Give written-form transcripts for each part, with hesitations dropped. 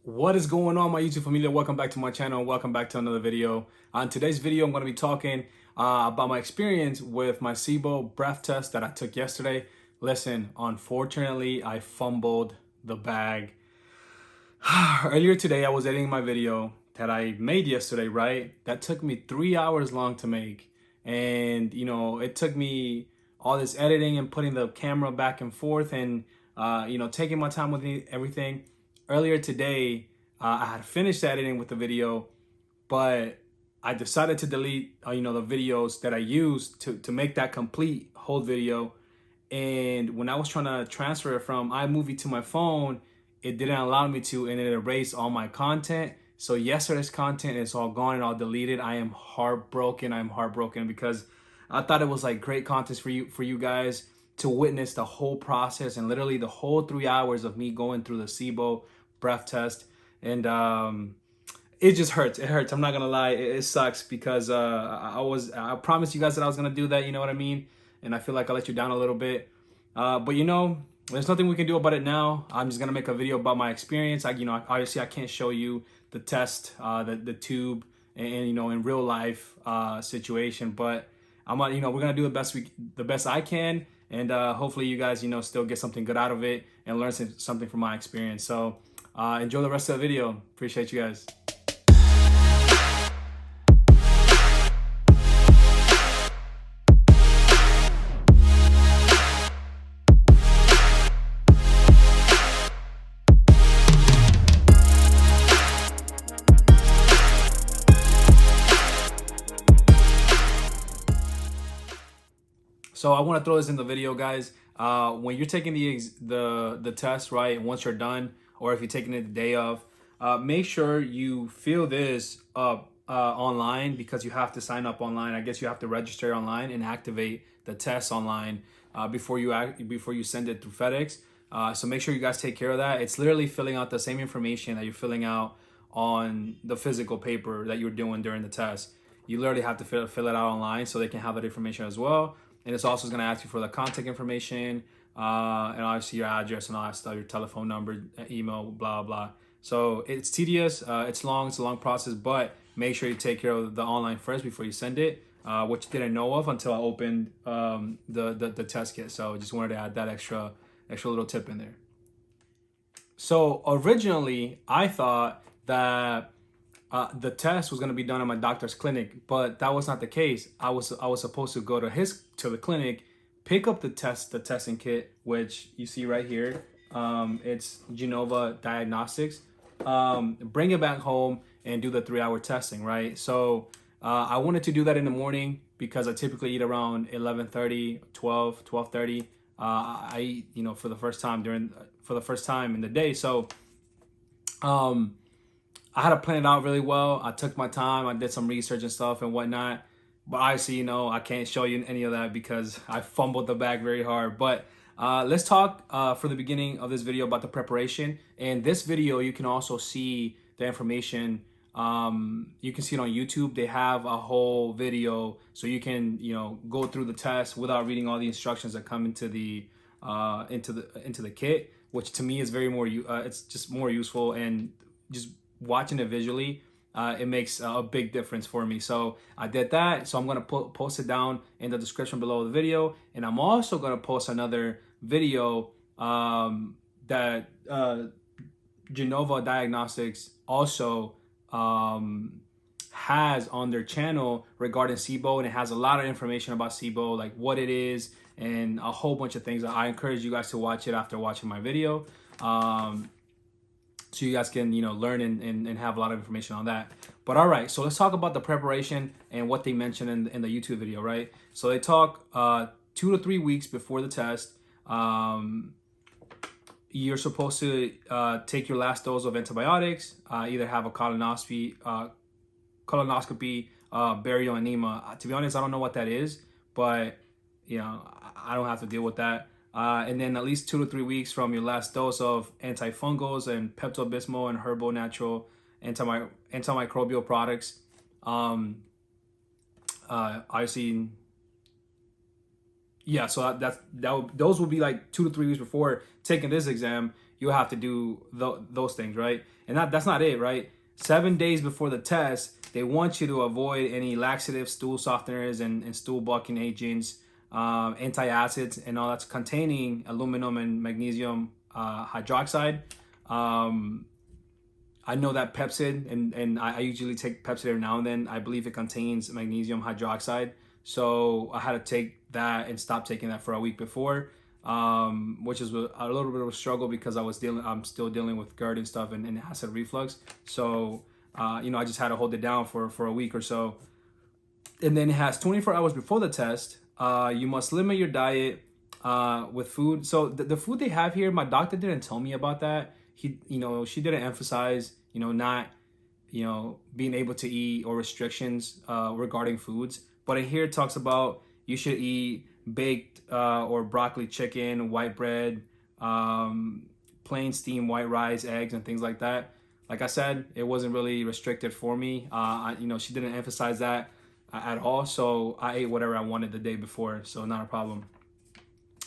What is going on, my YouTube familia? Welcome back to my channel. Welcome back to another video. On today's video, I'm going to be talking about my experience with my SIBO breath test that I took yesterday. Listen, unfortunately, I fumbled the bag. Earlier today, I was editing my video that I made yesterday, right? That took me 3 hours long to make. And, it took me all this editing and putting the camera back and forth and, taking my time with everything. Earlier today, I had finished editing with the video, but I decided to delete, the videos that I used to make that complete whole video. And when I was trying to transfer it from iMovie to my phone, it didn't allow me to, and it erased all my content. So yesterday's content is all gone and all deleted. I am heartbroken. I'm heartbroken because I thought it was like great content for you guys to witness the whole process and literally the whole 3 hours of me going through the SIBO breath test. And it just hurts. It hurts. I'm not gonna lie. It sucks because I promised you guys that I was gonna do that. You know what I mean? And I feel like I let you down a little bit. But there's nothing we can do about it now. I'm just gonna make a video about my experience. Obviously I can't show you the test, the tube, and in real life situation. But we're gonna do the best I can, and hopefully you guys still get something good out of it and learn something from my experience. So enjoy the rest of the video. Appreciate you guys. So I want to throw this in the video, guys. When you're taking the test, right? Once you're done, or if you're taking it the day of, make sure you fill this up online, because you have to sign up online. I guess you have to register online and activate the test online before you send it through FedEx. So make sure you guys take care of that. It's literally filling out the same information that you're filling out on the physical paper that you're doing during the test. You literally have to fill it out online so they can have that information as well. And it's also going to ask you for the contact information, and obviously your address and all that stuff, your telephone number, email, blah, blah. So it's tedious, it's a long process, but make sure you take care of the online first before you send it, which I didn't know of until I opened the test kit. So just wanted to add that extra little tip in there. So originally I thought that the test was going to be done at my doctor's clinic, but that was not the case. I was supposed to go to the clinic, pick up the testing kit, which you see right here. It's Genova Diagnostics. Bring it back home and do the 3-hour testing, right? So I wanted to do that in the morning because I typically eat around 11:30, 12:30. I eat, for the first time in the day. So I had to plan it out really well. I took my time. I did some research and stuff and whatnot. But obviously, I can't show you any of that because I fumbled the bag very hard. But let's talk for the beginning of this video about the preparation. In this video, you can also see the information. You can see it on YouTube. They have a whole video, so you can go through the test without reading all the instructions that come into the kit, which to me is it's just more useful, and just watching it visually, it makes a big difference for me. So I did that. So I'm going to post it down in the description below the video. And I'm also going to post another video that Genova Diagnostics also has on their channel regarding SIBO. And it has a lot of information about SIBO, like what it is and a whole bunch of things. I encourage you guys to watch it after watching my video. So you guys can, learn and have a lot of information on that. But all right, so let's talk about the preparation and what they mentioned in the YouTube video, right? So they talk 2 to 3 weeks before the test. You're supposed to take your last dose of antibiotics, either have a colonoscopy, barium enema. To be honest, I don't know what that is, but I don't have to deal with that. And then at least 2 to 3 weeks from your last dose of antifungals and Pepto-Bismol and herbal natural antimicrobial products. Obviously, yeah. So those will be like 2 to 3 weeks before taking this exam. you have to do those things, right? And that's not it, right? 7 days before the test, they want you to avoid any laxatives, stool softeners, and stool bulking agents, antacids, and all that's containing aluminum and magnesium hydroxide. I know that Pepsid, and I usually take Pepsid every now and then. I believe it contains magnesium hydroxide. So I had to take that and stop taking that for a week before, which is a little bit of a struggle because I'm still dealing with GERD and stuff and acid reflux. So, I just had to hold it down for a week or so. And then it has 24 hours before the test. You must limit your diet with food. So the food they have here, my doctor didn't tell me about that. She didn't emphasize, not, being able to eat or restrictions regarding foods. But in here it talks about you should eat baked or broccoli chicken, white bread, plain steamed white rice, eggs, and things like that. Like I said, it wasn't really restricted for me. She didn't emphasize that at all. So I ate whatever I wanted the day before. So not a problem.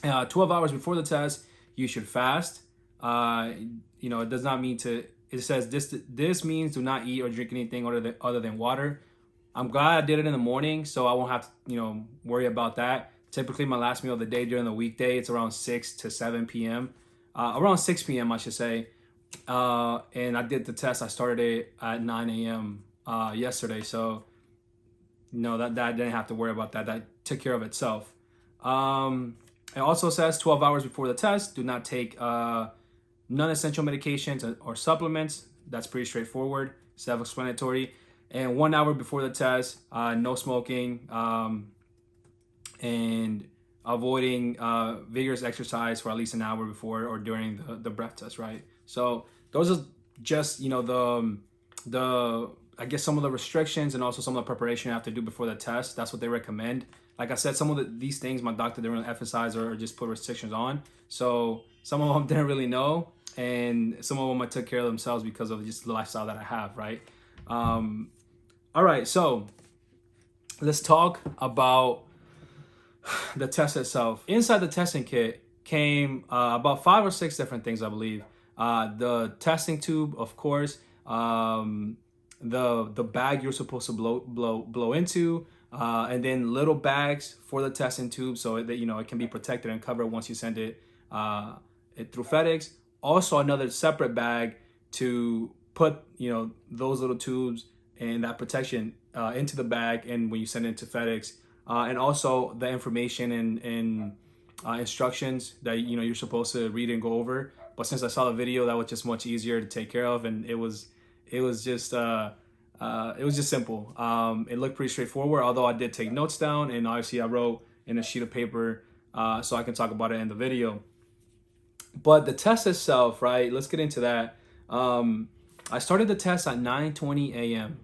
12 hours before the test, you should fast. It does not mean to, it says this means do not eat or drink anything other than water. I'm glad I did it in the morning, so I won't have to, worry about that. Typically, my last meal of the day during the weekday, it's around 6 to 7 p.m. Around 6 p.m., I should say. And I did the test. I started it at 9 a.m. Yesterday, so that I didn't have to worry about that. That took care of itself. It also says 12 hours before the test, do not take non-essential medications or supplements. That's pretty straightforward, self-explanatory. And 1 hour before the test, no smoking, and avoiding vigorous exercise for at least an hour before or during the breath test, right? So those are just, the I guess some of the restrictions and also some of the preparation you have to do before the test. That's what they recommend. Like I said, some of these things my doctor didn't really emphasize or just put restrictions on. So some of them didn't really know, and some of them I took care of themselves because of just the lifestyle that I have, right? All right, so let's talk about the test itself. Inside the testing kit came about 5 or 6 different things, I believe. The testing tube, of course, the bag you're supposed to blow into, and then little bags for the testing tube so that it can be protected and covered once you send it through FedEx. Also, another separate bag to put those little tubes and that protection into the bag, and when you send it to FedEx, and also the information and instructions that you're supposed to read and go over. But since I saw the video, that was just much easier to take care of, and it was just simple. It looked pretty straightforward, although I did take notes down, and obviously I wrote in a sheet of paper so I can talk about it in the video. But the test itself, right? Let's get into that. I started the test at 9:20 a.m.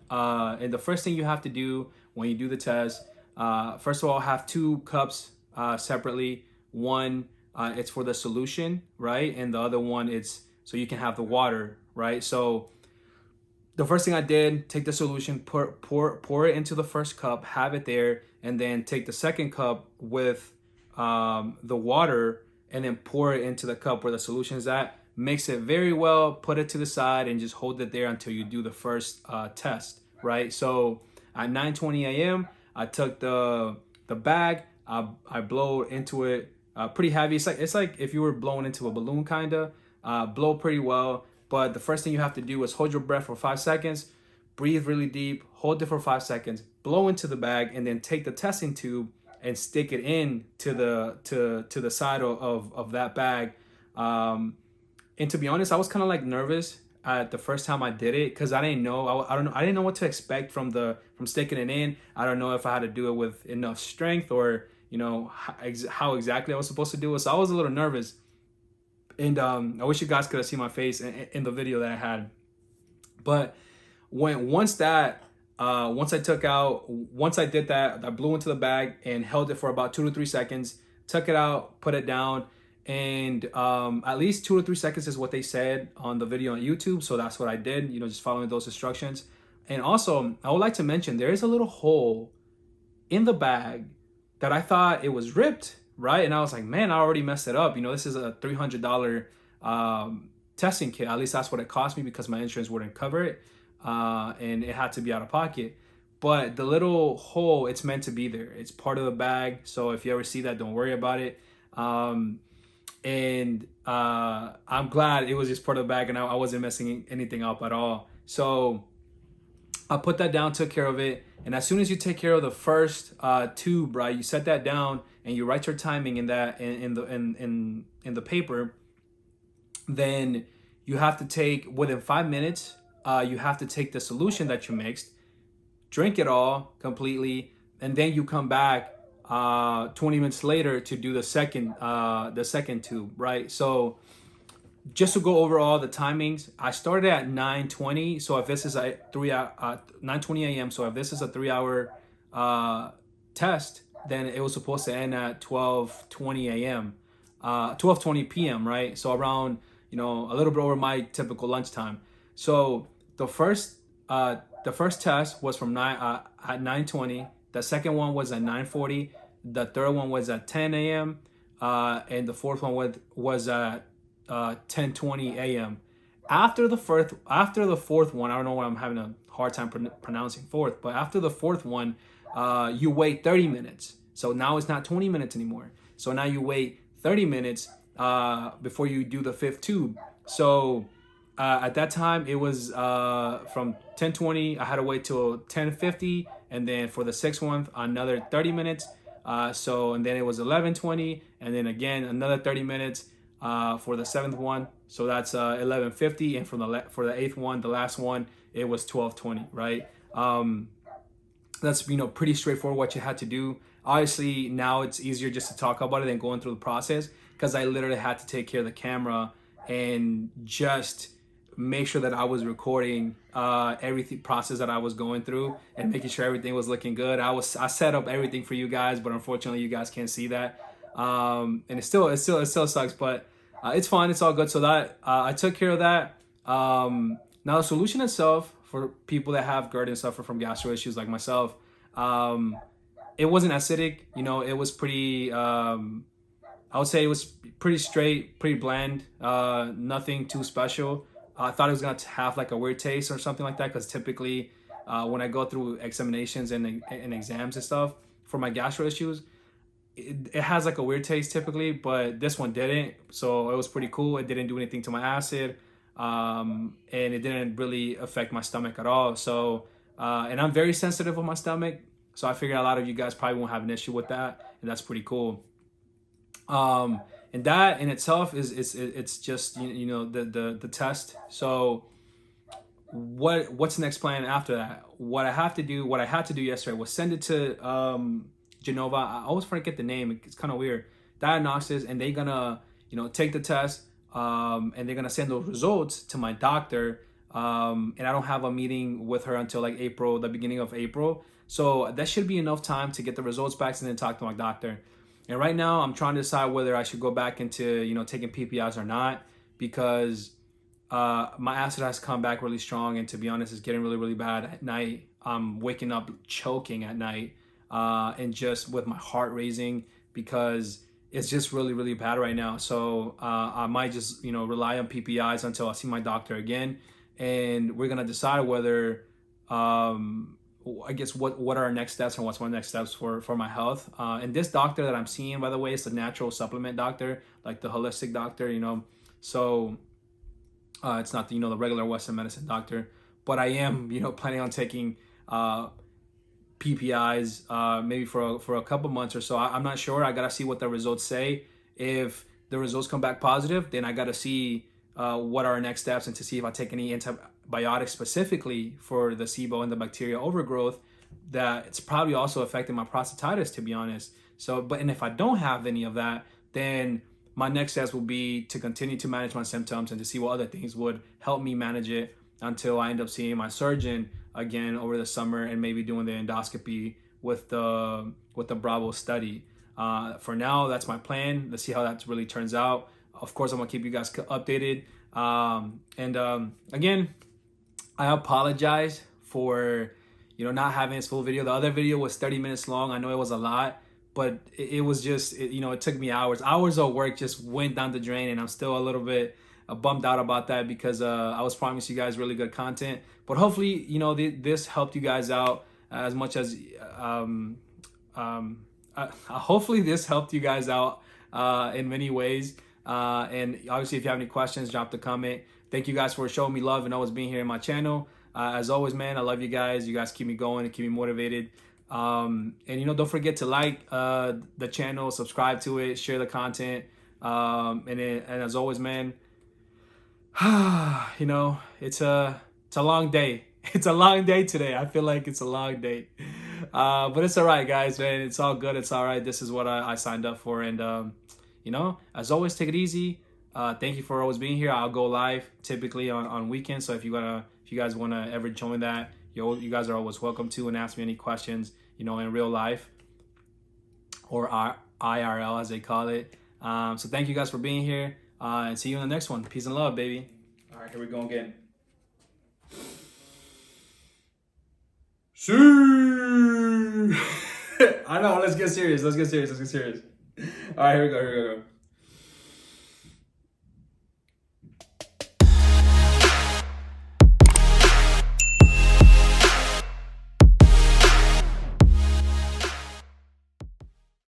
And the first thing you have to do when you do the test, first of all, have 2 cups separately. One, it's for the solution, right? And the other one, it's so you can have the water, right? So the first thing I did, take the solution, pour it into the first cup, have it there, and then take the second cup with the water, and then pour it into the cup where the solution is at. Mix it very well, put it to the side, and just hold it there until you do the first test, right? So at 9:20 a.m., I took the bag, I blow into it pretty heavy. It's like if you were blowing into a balloon, kinda. Blow pretty well. But the first thing you have to do is hold your breath for 5 seconds, breathe really deep, hold it for 5 seconds, blow into the bag, and then take the testing tube and stick it in to the side of that bag. And to be honest, I was kind of like nervous at the first time I did it because I didn't know. I didn't know what to expect from sticking it in. I don't know if I had to do it with enough strength or how exactly I was supposed to do it. So I was a little nervous. And I wish you guys could have seen my face in the video that I had. But once I did that, I blew into the bag and held it for about 2 to 3 seconds, took it out, put it down, and at least 2 to 3 seconds is what they said on the video on YouTube. So that's what I did, just following those instructions. And also, I would like to mention there is a little hole in the bag that I thought it was ripped, right? And I was like, man, I already messed it up. This is a $300 testing kit. At least that's what it cost me because my insurance wouldn't cover it, and it had to be out of pocket. But the little hole, it's meant to be there. It's part of the bag. So if you ever see that, don't worry about it. And I'm glad it was just part of the bag and I wasn't messing anything up at all. So I put that down, took care of it. And as soon as you take care of the first tube, right, you set that down and you write your timing in that in the paper. Then you have to take, within 5 minutes, you have to take the solution that you mixed, drink it all completely, and then you come back 20 minutes later to do the second tube, right? So just to go over all the timings, I started at 9:20. So if this is a 9:20 a.m. So if this is a 3-hour test, then it was supposed to end at 12:20 a.m. 12:20 p.m. Right? So around, a little bit over my typical lunchtime. So the first test was from at 9:20. The second one was at 9:40. The third one was at 10 a.m. And the fourth one was at 10:20 a.m. After the fourth one, I don't know why I'm having a hard time pronouncing fourth, but after the fourth one, you wait 30 minutes. So now it's not 20 minutes anymore. So now you wait 30 minutes before you do the fifth tube. So at that time, it was from 10:20. I had to wait till 10:50, and then for the sixth one, another 30 minutes. And then it was 11:20, and then again another 30 minutes for the seventh one. So that's 11:50, and for the eighth one, the last one, it was 12:20. Right? That's pretty straightforward what you had to do. Obviously, now it's easier just to talk about it than going through the process, because I literally had to take care of the camera and just make sure that I was recording everything process that I was going through and making sure everything was looking good. I set up everything for you guys, but unfortunately you guys can't see that. And it still sucks, but it's fine. It's all good. So that I took care of that. Now the solution itself, for people that have GERD and suffer from gastro issues like myself, it wasn't acidic. It was pretty, I would say it was pretty straight, pretty bland, nothing too special. I thought it was going to have like a weird taste or something like that, because typically when I go through examinations and exams and stuff for my gastro issues, it has like a weird taste typically, but this one didn't. So it was pretty cool. It didn't do anything to my acid, and it didn't really affect my stomach at all. So, and I'm very sensitive with my stomach, so I figured a lot of you guys probably won't have an issue with that, and that's pretty cool. And that in itself it's just the test. So what's the next plan after that? What I had to do yesterday was send it to Genova. I always forget the name. It's kind of weird. Diagnostics, and they're gonna take the test, and they're gonna send those results to my doctor. And I don't have a meeting with her until like April, the beginning of April. So that should be enough time to get the results back and then talk to my doctor. And right now, I'm trying to decide whether I should go back into, taking PPIs or not, because my acid has come back really strong. And to be honest, it's getting really, really bad at night. I'm waking up choking at night, and just with my heart racing, because it's just really, really bad right now. So I might just, rely on PPIs until I see my doctor again. And we're going to decide whether, I guess what are our next steps and what's my next steps for my health. And this doctor that I'm seeing, by the way, is the natural supplement doctor, like the holistic doctor, So it's not the regular Western medicine doctor, but I am planning on taking PPIs maybe for a couple months or so. I'm not sure. I gotta see what the results say. If the results come back positive, then I gotta see what are our next steps, and to see if I take any antibiotics specifically for the SIBO and the bacterial overgrowth, that it's probably also affecting my prostatitis, to be honest. So, and if I don't have any of that, then my next steps will be to continue to manage my symptoms and to see what other things would help me manage it until I end up seeing my surgeon again over the summer and maybe doing the endoscopy with the Bravo study. For now, that's my plan. Let's see how that really turns out. Of course, I'm gonna keep you guys updated. Again, I apologize for not having this full video. The other video was 30 minutes long. I know it was a lot, but it was just it took me hours of work just went down the drain, and I'm still a little bit bummed out about that because I was promising you guys really good content. But hopefully, you know, this helped you guys out as much as hopefully this helped you guys out in many ways. And obviously, if you have any questions, drop the comment. Thank you guys for showing me love and always being here in my channel. As always, man, I love you guys. You guys keep me going and keep me motivated. And, you know, don't forget to like the channel, subscribe to it, share the content. And as always, man, you know, it's a long day. It's a long day today. I feel like it's a long day. But it's all right, guys, man. It's all good. It's all right. This is what I signed up for. And, you know, as always, take it easy. Thank you for always being here. I'll go live typically on weekends. So if you guys want to ever join that, you guys are always welcome to, and ask me any questions, you know, in real life or IRL as they call it. So thank you guys for being here, and see you in the next one. Peace and love, baby. All right, here we go again. See. I know. Let's get serious. All right, here we go.